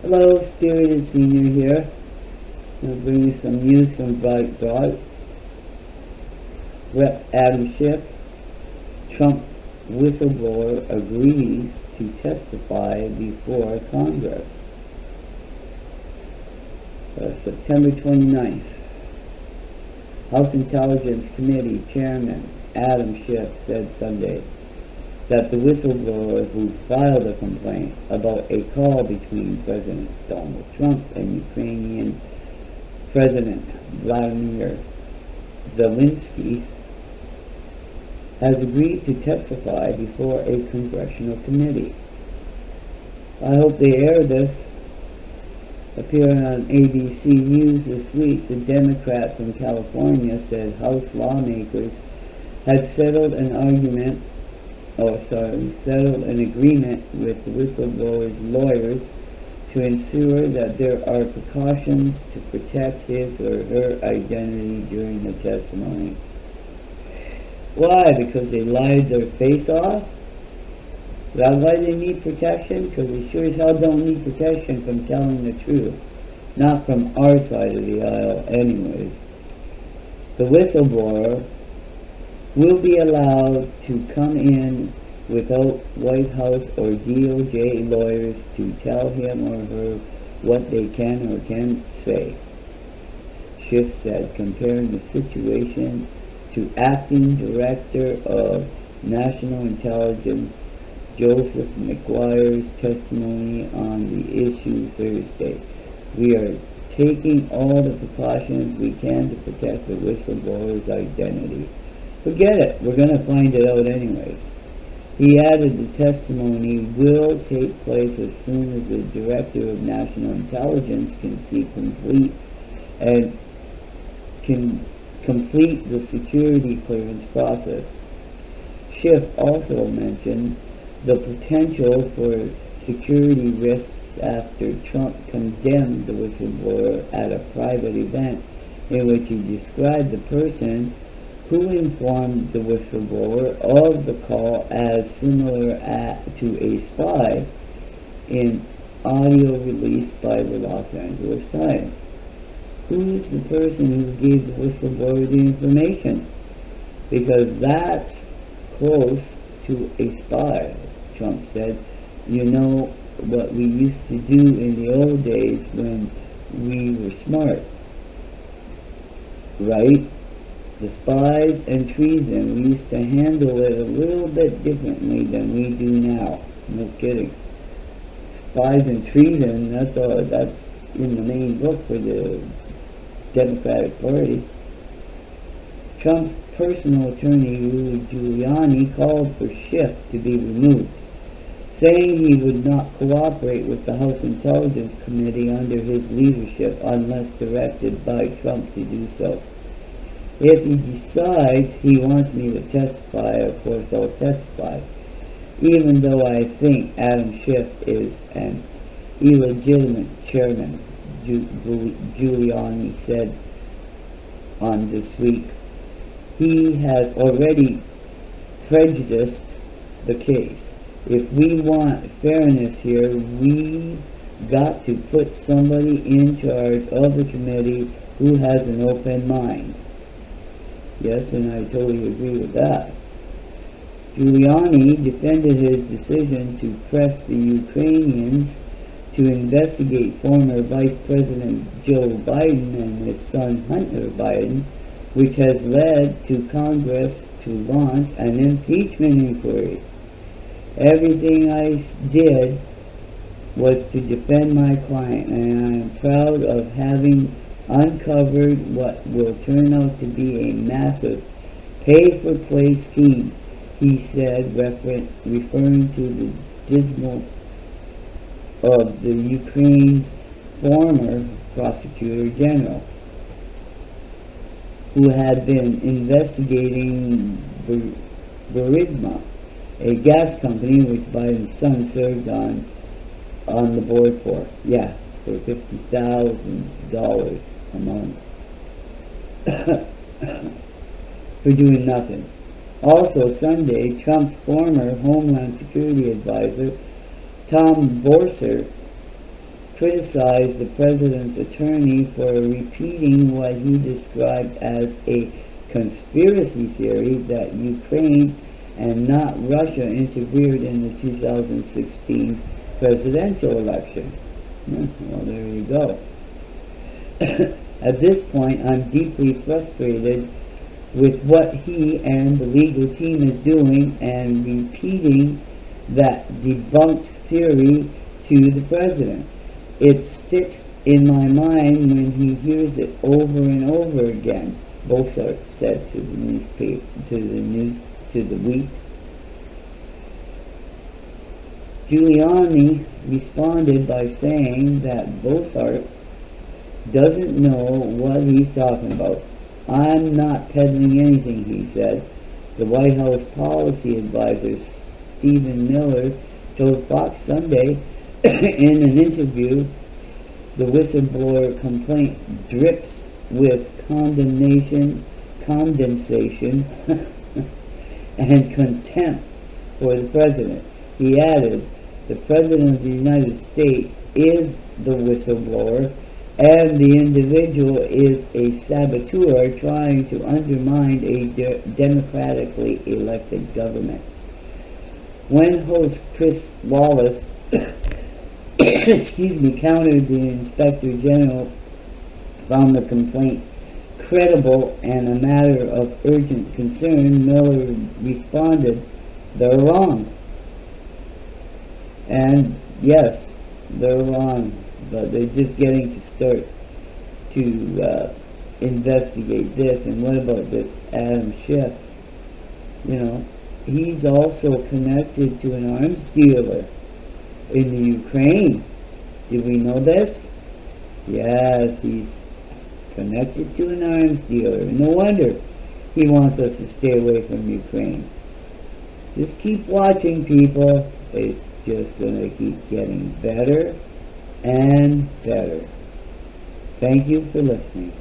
Hello, Spirited Senior here. I'll bring you some news from Breitbart. Rep. Adam Schiff, Trump whistleblower, agrees to testify before Congress. September 29th. House Intelligence Committee Chairman Adam Schiff said Sunday that the whistleblower who filed a complaint about a call between President Donald Trump and Ukrainian President Vladimir Zelensky has agreed to testify before a congressional committee. I hope they air this. Appearing on ABC News this week, the Democrat from California said House lawmakers had settled an agreement with the whistleblower's lawyers to ensure that there are precautions to protect his or her identity during the testimony. Why? Because they lied their face off? Is that why they need protection? Because they sure as hell don't need protection from telling the truth. Not from our side of the aisle anyways. The whistleblower will be allowed to come in without White House or DOJ lawyers to tell him or her what they can or can't say. Schiff said, comparing the situation to Acting Director of National Intelligence Joseph McGuire's testimony on the issue Thursday. We are taking all the precautions we can to protect the whistleblower's identity. Forget it, we're going to find it out anyways. He added the testimony will take place as soon as the Director of National Intelligence can complete the security clearance process. Schiff also mentioned the potential for security risks after Trump condemned the whistleblower at a private event in which he described the person who informed the whistleblower of the call as similar to a spy in audio released by the Los Angeles Times. Who is the person who gave the whistleblower the information? Because that's close to a spy, Trump said. You know what we used to do in the old days when we were smart, right? The spies and treason, we used to handle it a little bit differently than we do now. No kidding. Spies and treason, that's in the main book for the Democratic Party. Trump's personal attorney, Rudy Giuliani, called for Schiff to be removed, saying he would not cooperate with the House Intelligence Committee under his leadership unless directed by Trump to do so. If he decides he wants me to testify, of course I'll testify, even though I think Adam Schiff is an illegitimate chairman, Giuliani said on This Week. He has already prejudiced the case. If we want fairness here, we've got to put somebody in charge of the committee who has an open mind. Yes, and I totally agree with that. Giuliani defended his decision to press the Ukrainians to investigate former Vice President Joe Biden and his son Hunter Biden, which has led to Congress to launch an impeachment inquiry. Everything I did was to defend my client, and I am proud of having uncovered what will turn out to be a massive pay-for-play scheme, he said, referring to the dismal of the Ukraine's former prosecutor general, who had been investigating Burisma, a gas company which Biden's son served on the board for. Yeah, for $50,000 a month for doing nothing. Also Sunday, Trump's former Homeland Security advisor, Tom Borsert, criticized the president's attorney for repeating what he described as a conspiracy theory that Ukraine and not Russia interfered in the 2016 presidential election. Well, there you go. At this point, I'm deeply frustrated with what he and the legal team is doing and repeating that debunked theory to the president. It sticks in my mind when he hears it over and over again, Bossart said to the newspaper, to the Week. Giuliani responded by saying that Bossart doesn't know what he's talking about. I'm not peddling anything, he said. The White House policy advisor Stephen Miller told Fox Sunday in an interview the whistleblower complaint drips with condensation and contempt for the president. He added, the president of the United States is the whistleblower, and the individual is a saboteur trying to undermine a democratically elected government. When host Chris Wallace countered the Inspector General found the complaint credible and a matter of urgent concern, Miller responded, they're wrong. And yes, they're wrong, but they're just getting to start to investigate this. And what about this Adam Schiff? You know, he's also connected to an arms dealer in the Ukraine. Did we know this? Yes, he's connected to an arms dealer. No wonder he wants us to stay away from Ukraine. Just keep watching, people. It's just going to keep getting better and better. Thank you for listening.